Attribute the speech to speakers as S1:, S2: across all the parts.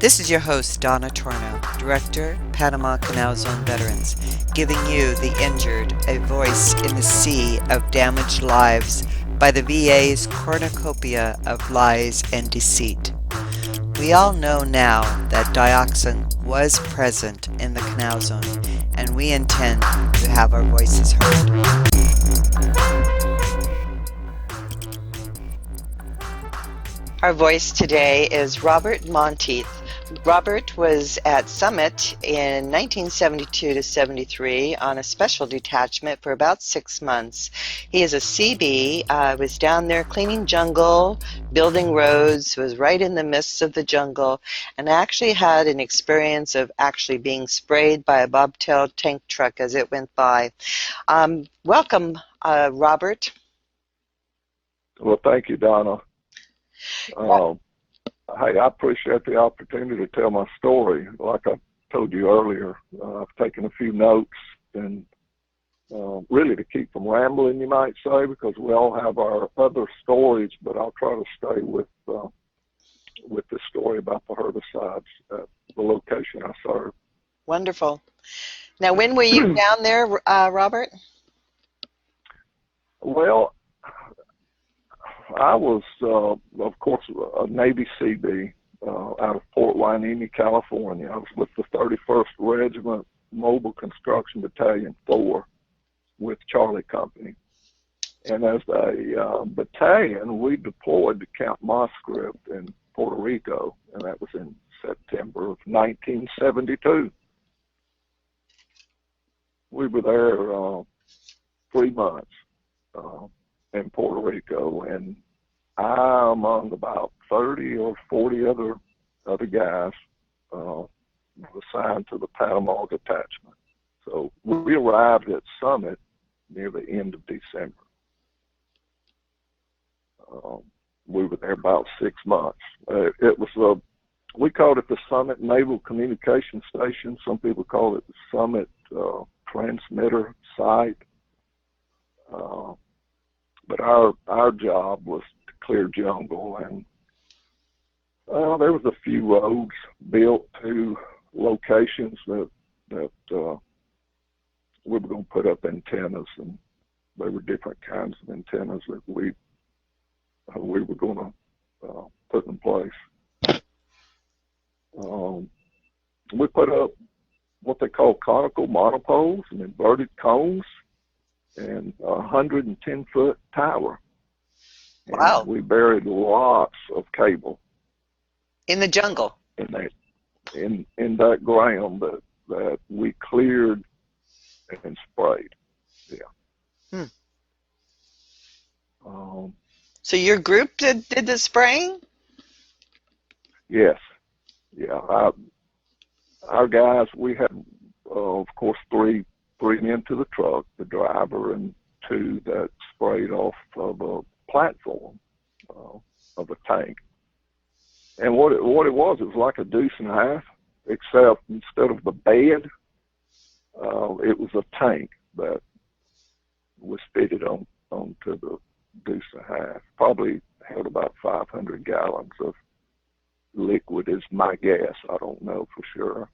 S1: This is your host, Donna Torno, Director, Panama Canal Zone Veterans, giving you, the injured, a voice in the sea of damaged lives by the VA's cornucopia of lies and deceit. We all know now that dioxin was present in the Canal Zone, and we intend to have our voices heard. Our voice today is Robert Monteith. Robert was at Summit in 1972 to 73 on a special detachment for about 6 months. He is a Seabee, was down there cleaning jungle, building roads, was right in the midst of the jungle, and actually had an experience of actually being sprayed by a bobtail tank truck as it went by. Welcome, Robert.
S2: Well, thank you, Donna. Hey, I appreciate the opportunity to tell my story. Like I told you earlier, I've taken a few notes and really to keep from rambling, you might say, because we all have our other stories, but I'll try to stay with the story about the herbicides at the location I serve.
S1: Wonderful. Now, when were you down there, Robert?
S2: Well, I was, of course, a Navy Seabee out of Port Hueneme, California. I was with the 31st Regiment Mobile Construction Battalion 4 with Charlie Company. And as a battalion, we deployed to Camp Conscript in Puerto Rico, and that was in September of 1972. We were there 3 months. In Puerto Rico, and I, among about 30 or 40 other guys, was assigned to the Panama detachment. So we arrived at Summit near the end of December. We were there about 6 months. It was we called it the Summit Naval Communication Station. Some people call it the Summit Transmitter Site. But our job was to clear jungle, and there was a few roads built to locations that we were going to put up antennas, and there were different kinds of antennas that we were going to put in place. We put up what they call conical monopoles and inverted cones, and a 110-foot tower. And
S1: wow.
S2: We buried lots of cable
S1: in the jungle.
S2: In that ground that we cleared and sprayed. Yeah.
S1: So your group did the spraying?
S2: Yes. Yeah. Our guys, we had, of course, three men to the truck, the driver, and 2 that sprayed off of a platform of a tank. And what it was like a deuce and a half, except instead of the bed, it was a tank that was fitted onto the deuce and a half. Probably held about 500 gallons of liquid is my guess. I don't know for sure.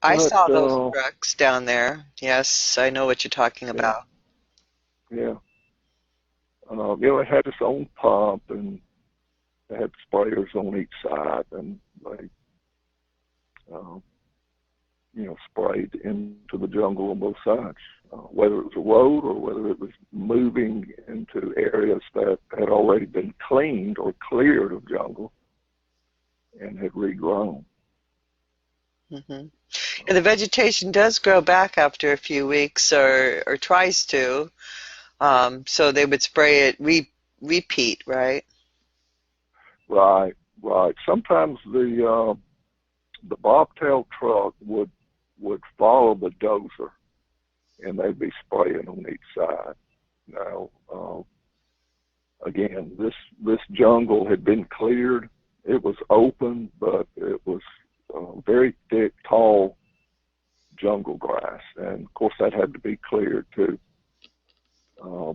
S1: I saw those trucks down there. Yes, I know what you're talking about.
S2: Yeah. It had its own pump, and it had sprayers on each side, and they, sprayed into the jungle on both sides, whether it was a road or whether it was moving into areas that had already been cleaned or cleared of jungle and had regrown.
S1: Mm-hmm. And the vegetation does grow back after a few weeks, or tries to. So they would spray it repeat, right?
S2: Right. Sometimes the bobtail truck would follow the dozer, and they'd be spraying on each side. Now, again, this jungle had been cleared. It was open, but it was very thick, tall jungle grass, and of course that had to be cleared too.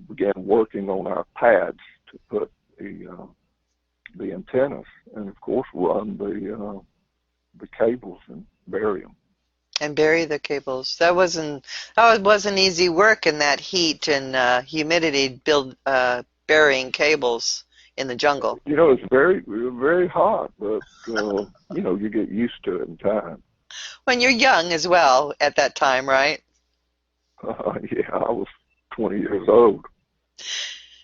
S2: Began working on our pads to put the antennas, and of course run the cables and bury them.
S1: And bury the cables. That wasn't easy work in that heat and humidity, burying cables in the jungle.
S2: It's very hot, but you get used to it in time.
S1: When you're young as well at that time, right?
S2: Yeah, I was 20 years old.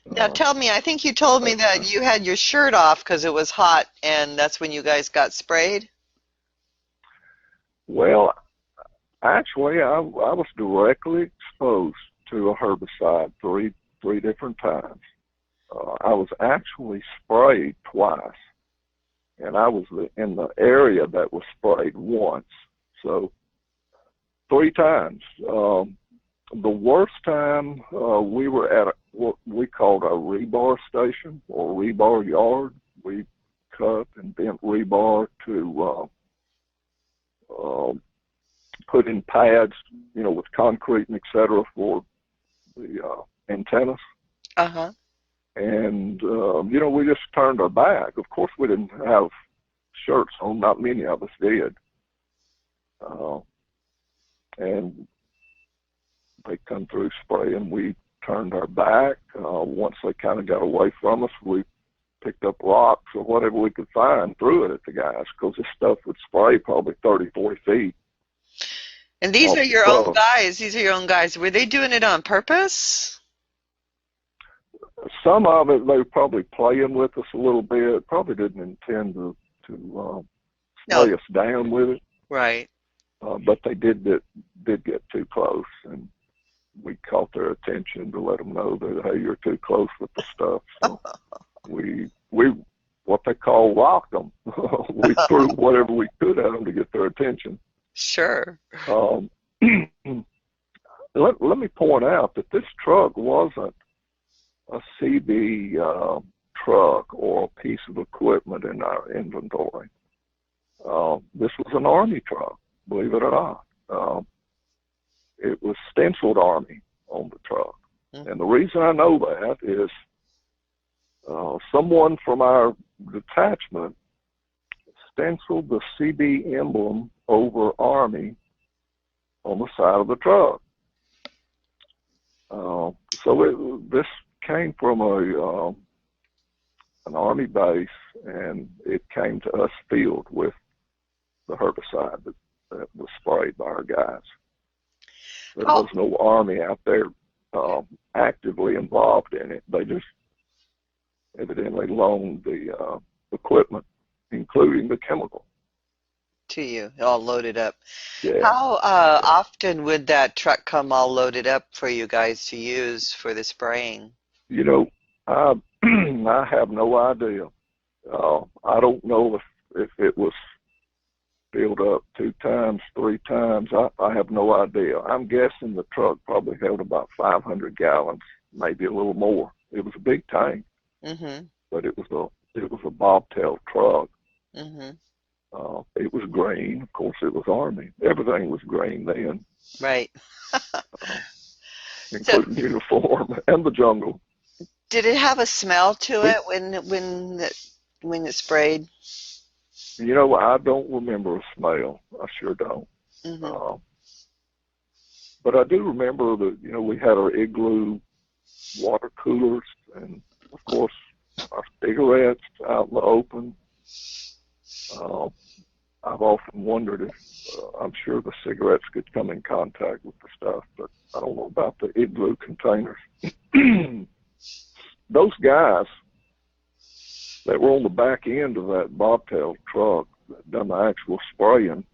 S1: Now
S2: Uh,
S1: tell me, I think you told me
S2: but,
S1: that you had your shirt off because it was hot, and that's when you guys got sprayed?
S2: well, actually, I was directly exposed to a herbicide three different times. I was actually sprayed twice, and I was in the area that was sprayed once. So three times. The worst time we were at what we called a rebar station or rebar yard. We cut and bent rebar to put in pads, with concrete and et cetera for the antennas.
S1: Uh-huh.
S2: And, we just turned our back. Of course, we didn't have shirts on. Not many of us did. And they come through spraying. We turned our back. Once they kind of got away from us, we picked up rocks or whatever we could find, threw it at the guys, because this stuff would spray probably 30, 40 feet.
S1: And these
S2: off
S1: are
S2: the
S1: your own
S2: truck.
S1: guys. These are your own guys. Were they doing it on purpose?
S2: Some of it, they were probably playing with us a little bit. Probably didn't intend to
S1: No.
S2: slay us down with it.
S1: Right.
S2: But they did get too close, and we caught their attention to let them know that, hey, you're too close with the stuff. So we what they call rocked them. We threw whatever we could at them to get their attention.
S1: Sure.
S2: Let me point out that this truck wasn't a Seabee truck or a piece of equipment in our inventory. This was an Army truck, believe it or not. It was stenciled Army on the truck. And the reason I know that is someone from our detachment stenciled the Seabee emblem over Army on the side of the truck. This came from an Army base, and it came to us field with the herbicide that was sprayed by our guys. There was no Army out there actively involved in it. They just evidently loaned the equipment, including the chemical.
S1: To you, all loaded up.
S2: Yeah.
S1: How often would that truck come all loaded up for you guys to use for the spraying?
S2: I I have no idea. I don't know if it was filled up 2 times, 3 times. I have no idea. I'm guessing the truck probably held about 500 gallons, maybe a little more. It was a big tank, but it was a bobtail truck. It was green. Of course, it was Army. Everything was green then.
S1: Right.
S2: Including uniform and the jungle.
S1: Did it have a smell to it when it sprayed?
S2: I don't remember a smell. I sure don't. But I do remember that, we had our igloo water coolers and, of course, our cigarettes out in the open. I've often wondered if, I'm sure the cigarettes could come in contact with the stuff, but I don't know about the igloo containers. Those guys that were on the back end of that bobtail truck that done the actual spraying,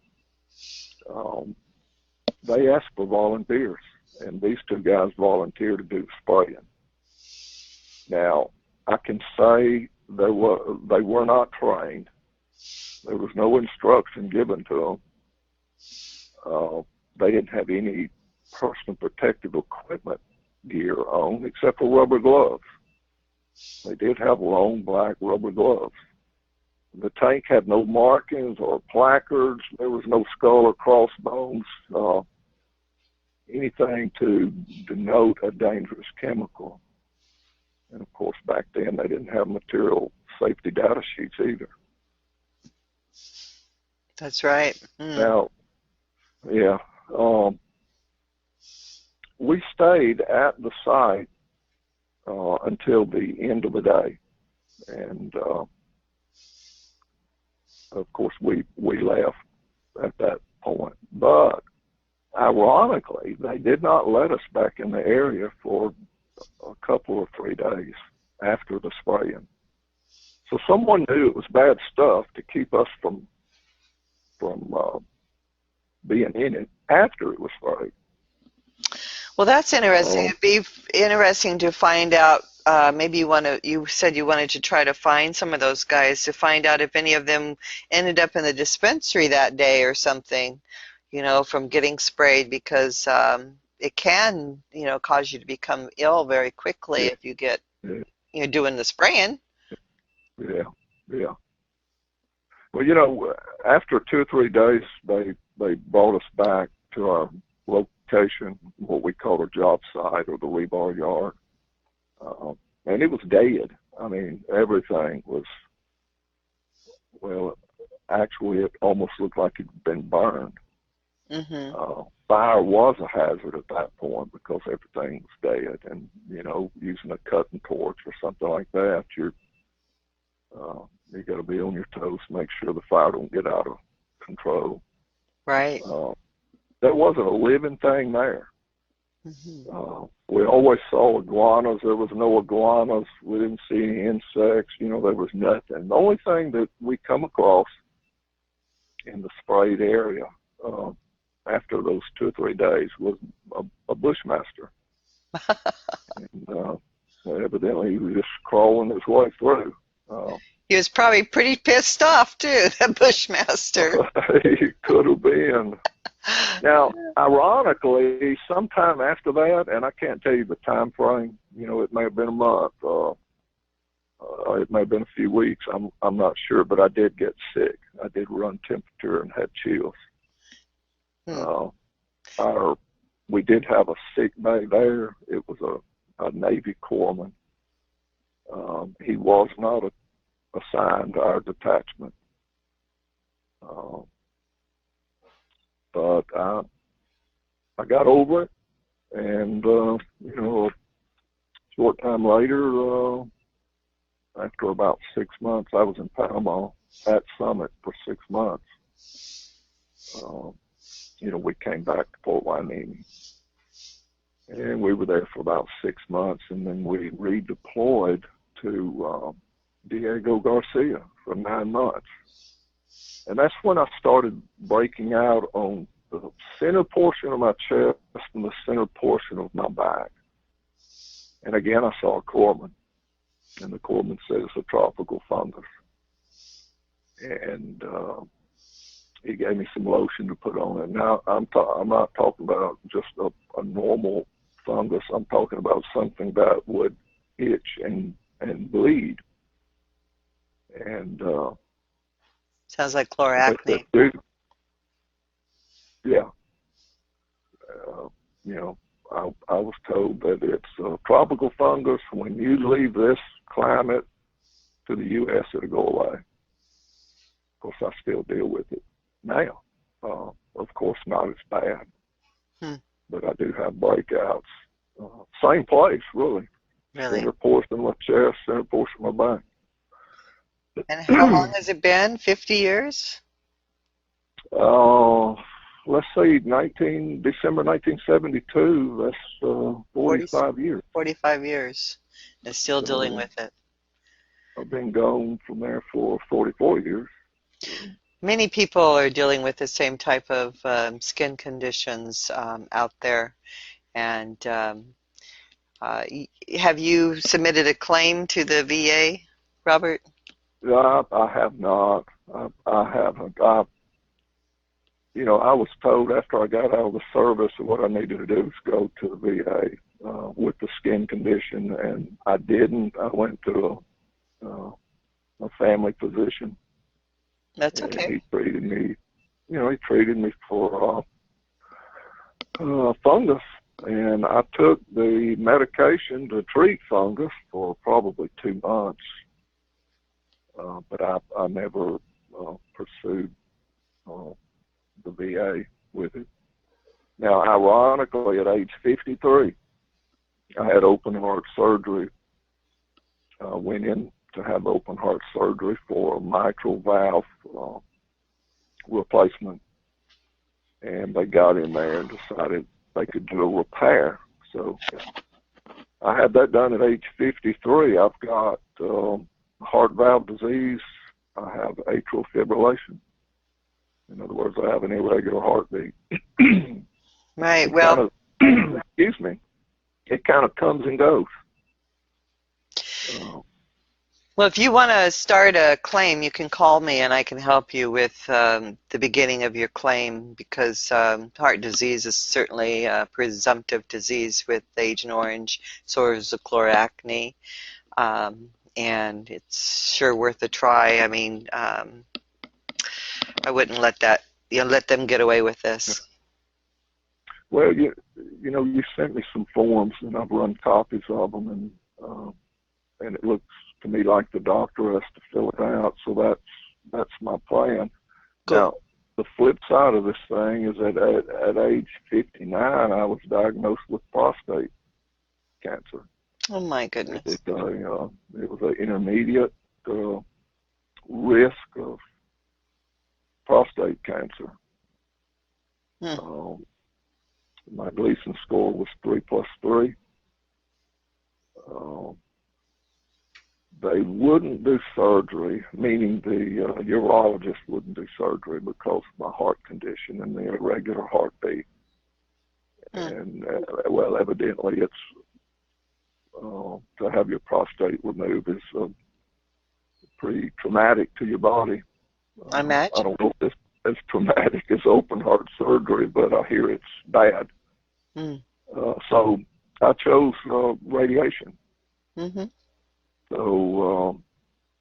S2: they asked for volunteers, and these 2 guys volunteered to do the spraying. Now, I can say they were not trained. There was no instruction given to them. They didn't have any personal protective equipment gear on except for rubber gloves. They did have long black rubber gloves. The tank had no markings or placards. There was no skull or crossbones, anything to denote a dangerous chemical. And of course, back then they didn't have material safety data sheets either.
S1: That's right. Mm.
S2: Now, yeah, we stayed at the site until the end of the day, and of course we left at that point. But ironically, they did not let us back in the area for a couple or 3 days after the spraying. So someone knew it was bad stuff to keep us from being in it after it was sprayed.
S1: Well, that's interesting.
S2: Um,
S1: It'd be interesting to find out. Maybe you said you wanted to try to find some of those guys to find out if any of them ended up in the dispensary that day or something, from getting sprayed, because it can, cause you to become ill very quickly
S2: yeah,
S1: if you get,
S2: yeah,
S1: doing the spraying.
S2: yeah, yeah. Well, after 2 or 3 days, they brought us back to our location, what we call a job site or the rebar yard, and it was dead. I mean, everything was, well, actually, it almost looked like it had been burned.
S1: Mm-hmm.
S2: Fire was a hazard at that point because everything was dead, and using a cutting torch or something like that, you got to be on your toes to make sure the fire don't get out of control.
S1: Right.
S2: There wasn't a living thing there.
S1: Mm-hmm.
S2: We always saw iguanas. There was no iguanas. We didn't see any insects. There was nothing. The only thing that we come across in the sprayed area after those 2 or 3 days was a bushmaster. And evidently he was just crawling his way through.
S1: He was probably pretty pissed off too, that Bushmaster.
S2: He could have been. Now, ironically, sometime after that, and I can't tell you the time frame, it may have been a month, it may have been a few weeks, I'm not sure, but I did get sick. I did run temperature and had chills. We did have a sick bay there. It was a Navy corpsman. He was not assigned to our detachment. But I got over it, and a short time later, after about 6 months, I was in Panama at Summit for 6 months. We came back to Fort Wyoming, and we were there for about 6 months, and then we redeployed to Diego Garcia for 9 months. And that's when I started breaking out on the center portion of my chest and the center portion of my back. And again, I saw a corpsman, and the corpsman said it's a tropical fungus. And he gave me some lotion to put on it. Now, I'm not talking about just a normal fungus. I'm talking about something that would itch and bleed. And
S1: Sounds like chloracne.
S2: Yeah. I was told that it's a tropical fungus. When you leave this climate to the U.S., it'll go away. Of course, I still deal with it now. Of course, not as bad, but I do have breakouts. Same place, really.
S1: Really?
S2: Center portion of my chest, center portion of my back.
S1: And how long has it been? 50 years?
S2: Let's say December 1972. That's 45 years.
S1: 45 years. And still dealing with it.
S2: I've been gone from there for 44 years.
S1: Many people are dealing with the same type of skin conditions out there. And have you submitted a claim to the VA, Robert?
S2: I have not. I haven't. I was told after I got out of the service that what I needed to do was go to the VA with the skin condition, and I didn't. I went to a family physician.
S1: That's okay.
S2: And he treated me. He treated me for fungus, and I took the medication to treat fungus for probably 2 months. But I never pursued uh, the VA with it. Now, ironically, at age 53, I had open heart surgery. Went in to have open heart surgery for a mitral valve replacement, and they got in there and decided they could do a repair. So I had that done at age 53. I've got heart valve disease. I have atrial fibrillation. In other words, I have an irregular heartbeat.
S1: Right.
S2: It
S1: Well,
S2: kind of, excuse me, it kind of comes and goes.
S1: well, if you want to start a claim, you can call me and I can help you with the beginning of your claim, because heart disease is certainly a presumptive disease with Agent Orange, so is the chloracne, and it's sure worth a try. I mean, I wouldn't let let them get away with this.
S2: Well, you know, you sent me some forms, and I've run copies of them, and it looks to me like the doctor has to fill it out. So that's my plan.
S1: Cool.
S2: Now, the flip side of this thing is that at age 59, I was diagnosed with prostate cancer.
S1: Oh my goodness.
S2: It was an intermediate risk of prostate cancer. My Gleason score was 3+3. They wouldn't do surgery, meaning the urologist wouldn't do surgery because of my heart condition and the irregular heartbeat. And, well, evidently it's to have your prostate removed is pretty traumatic to your body.
S1: I imagine.
S2: I don't know if it's as traumatic as open heart surgery, but I hear it's bad. So I chose radiation.
S1: Mm-hmm.
S2: So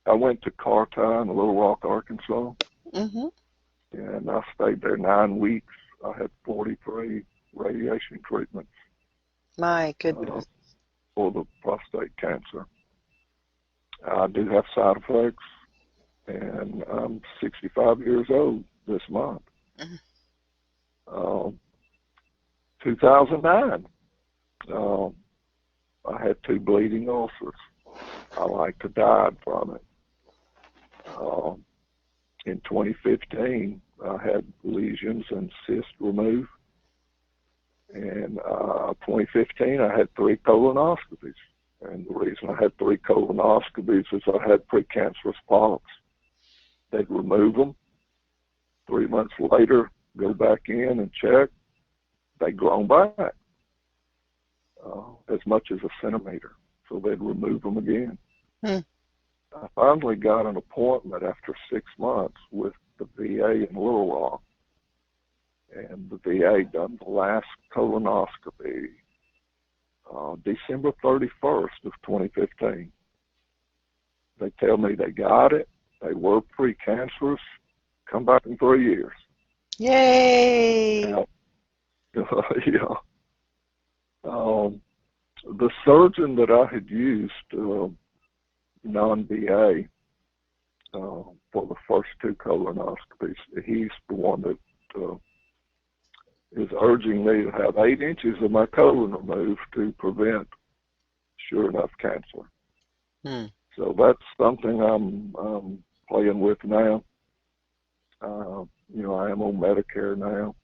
S2: I went to Carti in Little Rock, Arkansas, and I stayed there 9 weeks. I had 43 radiation treatments.
S1: My goodness.
S2: For the prostate cancer. I do have side effects, and I'm 65 years old this month. 2009, I had 2 bleeding ulcers. I like to die from it. In 2015, I had lesions and cysts removed. And 2015, I had 3 colonoscopies. And the reason I had 3 colonoscopies is I had precancerous polyps. They'd remove them. 3 months later, go back in and check. They'd grown back as much as a centimeter. So they'd remove them again. I finally got an appointment after 6 months with the VA in Little Rock. And the VA done the last colonoscopy December 31st of 2015. They tell me they got it. They were precancerous. Come back in 3 years.
S1: Yay!
S2: Now, yeah. The surgeon that I had used, non-VA, for the first 2 colonoscopies, he's the one that is urging me to have 8 inches of my colon removed to prevent sure enough cancer. So that's something I'm playing with now. You know, I am on Medicare now,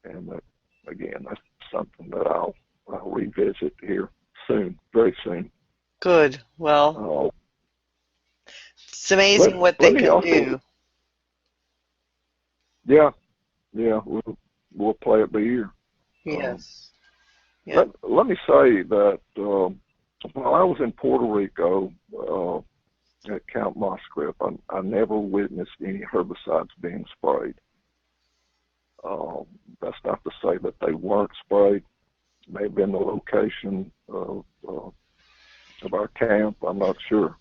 S2: and again, that's something that I'll revisit here soon, very soon.
S1: Good. Well, it's amazing what they can do.
S2: Yeah, we'll play it by ear.
S1: Yes. Yeah.
S2: Let me say that while I was in Puerto Rico at Camp Mosquip, I never witnessed any herbicides being sprayed. That's not to say that they weren't sprayed. It may have been the location of our camp. I'm not sure.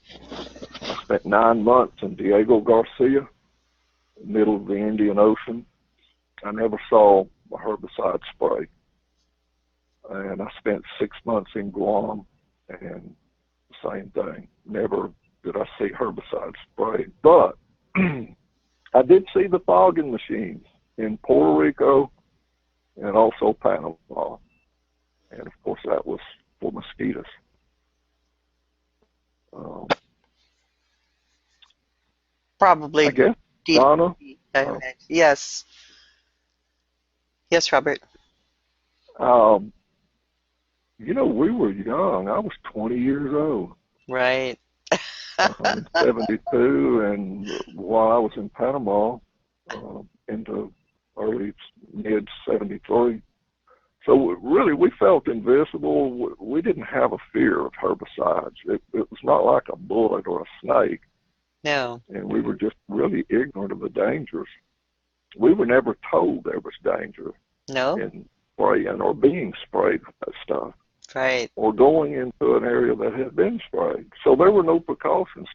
S2: I spent 9 months in Diego Garcia, middle of the Indian Ocean. I never saw a herbicide spray. And I spent 6 months in Guam, and the same thing. Never did I see herbicide sprayed. But I did see the fogging machines in Puerto Rico and also Panama, and of course that was for mosquitoes. Um, I
S1: Probably
S2: guess
S1: DDT.
S2: Donna. Uh,
S1: Yes. Yes, Robert.
S2: um, we were young. I was 20 years old
S1: Right.
S2: in '72, and while I was in Panama, into early mid '73. So really, we felt invisible. We didn't have a fear of herbicides. It was not like a bullet or a snake,
S1: No.
S2: and we were just really ignorant of the dangers. We were never told there was danger
S1: No.
S2: in spraying or being sprayed with that stuff,
S1: Right.
S2: or going into an area that had been sprayed. So there were no precautions.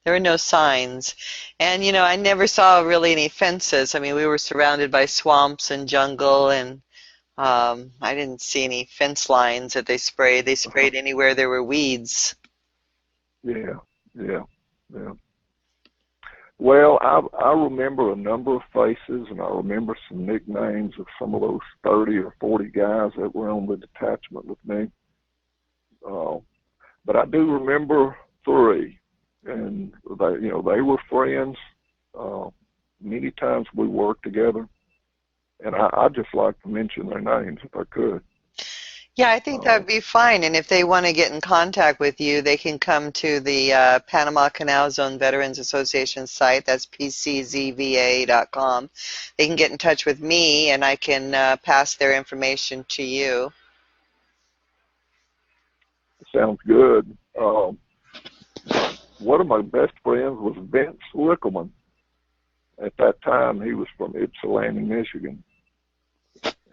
S1: There were no signs. And, I never saw really any fences. I mean, we were surrounded by swamps and jungle, and I didn't see any fence lines that they sprayed. They sprayed anywhere there were weeds.
S2: Yeah, yeah, yeah. Well, I remember a number of faces, and I remember some nicknames of some of those 30 or 40 guys that were on the detachment with me. Uh, but I do remember three, and they were friends. Uh, Many times we worked together, and I'd just like to mention their names if I could.
S1: Yeah, I think
S2: Uh,
S1: that'd be fine. And if they want to get in contact with you, they can come to the Panama Canal Zone Veterans Association site. That's pczva.com. They can get in touch with me, and I can pass their information to you.
S2: Sounds good. One of my best friends was Vince Wickelman. At that time, he was from Ypsilanti, Michigan.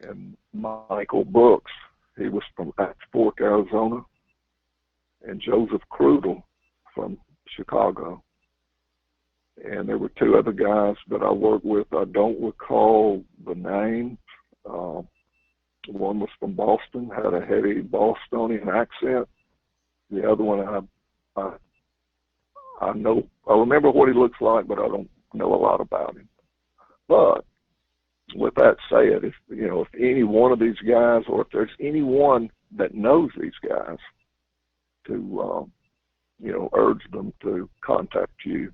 S2: And Michael Brooks, he was from Axe Fork, Arizona. And Joseph Krudel from Chicago. And there were two other guys that I worked with. I don't recall the names. One was from Boston, had a heavy Bostonian accent. The other one, I know, I remember what he looks like, but I don't know a lot about him. But with that said, if any one of these guys, or if there's anyone that knows these guys, to urge them to contact you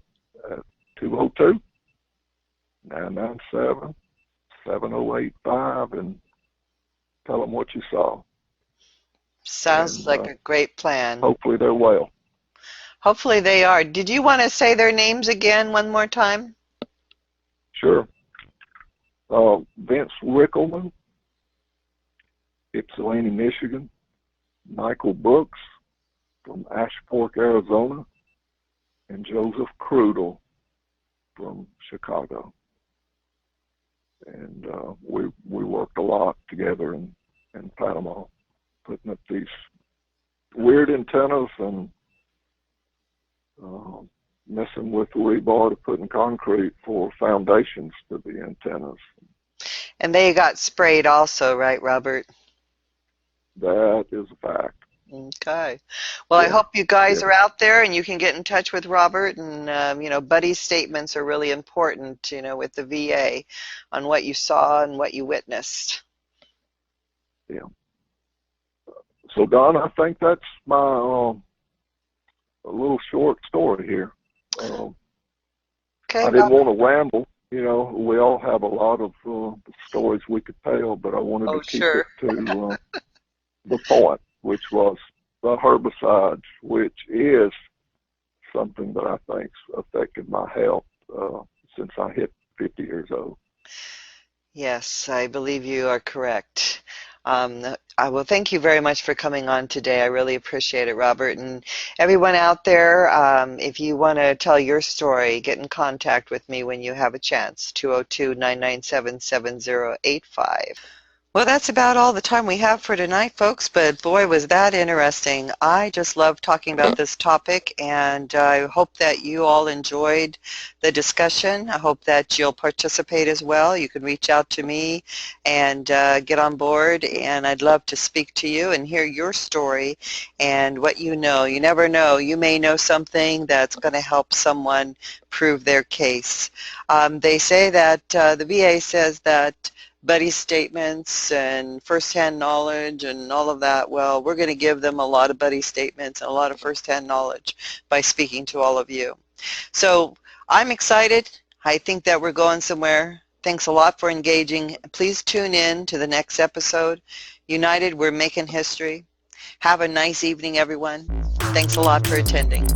S2: at 202-997-7085 and tell them what you saw.
S1: Sounds
S2: And
S1: like a great plan.
S2: hopefully they're well.
S1: Hopefully they are. Did you want to say their names again one more time?
S2: Sure. Vince Wickelman, Ypsilanti, Michigan. Michael Brooks from Ash Fork, Arizona. And Joseph Krudel from Chicago. And we worked a lot together in Panama, putting up these weird antennas and messing with the rebar to put in concrete for foundations to the antennas.
S1: And they got sprayed also, right, Robert?
S2: That is a fact.
S1: Okay. Well, I
S2: Yeah,
S1: hope you guys
S2: yeah,
S1: are out there and you can get in touch with Robert. And, buddy statements are really important, with the VA on what you saw and what you witnessed.
S2: yeah. So, Don, I think that's my a little short story here.
S1: Okay,
S2: I didn't
S1: Robert.
S2: want to ramble. We all have a lot of stories we could tell, but I wanted
S1: Oh,
S2: to keep it
S1: sure.
S2: to the point, which was the herbicides, which is something that I think's affected my health since I hit 50 years old.
S1: Yes, I believe you are correct. I will thank you very much for coming on today. I really appreciate it, Robert. And everyone out there, if you want to tell your story, get in contact with me when you have a chance. 202-997-7085. Well, that's about all the time we have for tonight, folks, but boy, was that interesting. I just love talking about this topic, and I hope that you all enjoyed the discussion. I hope that you'll participate as well. You can reach out to me and get on board, and I'd love to speak to you and hear your story and what you know. You never know. You may know something that's going to help someone prove their case. They say that the VA says that buddy statements and first-hand knowledge and all of that, well, we're going to give them a lot of buddy statements and a lot of first-hand knowledge by speaking to all of you. So I'm excited. I think that we're going somewhere. Thanks a lot for engaging. Please tune in to the next episode. United, we're making history. Have a nice evening, everyone. Thanks a lot for attending.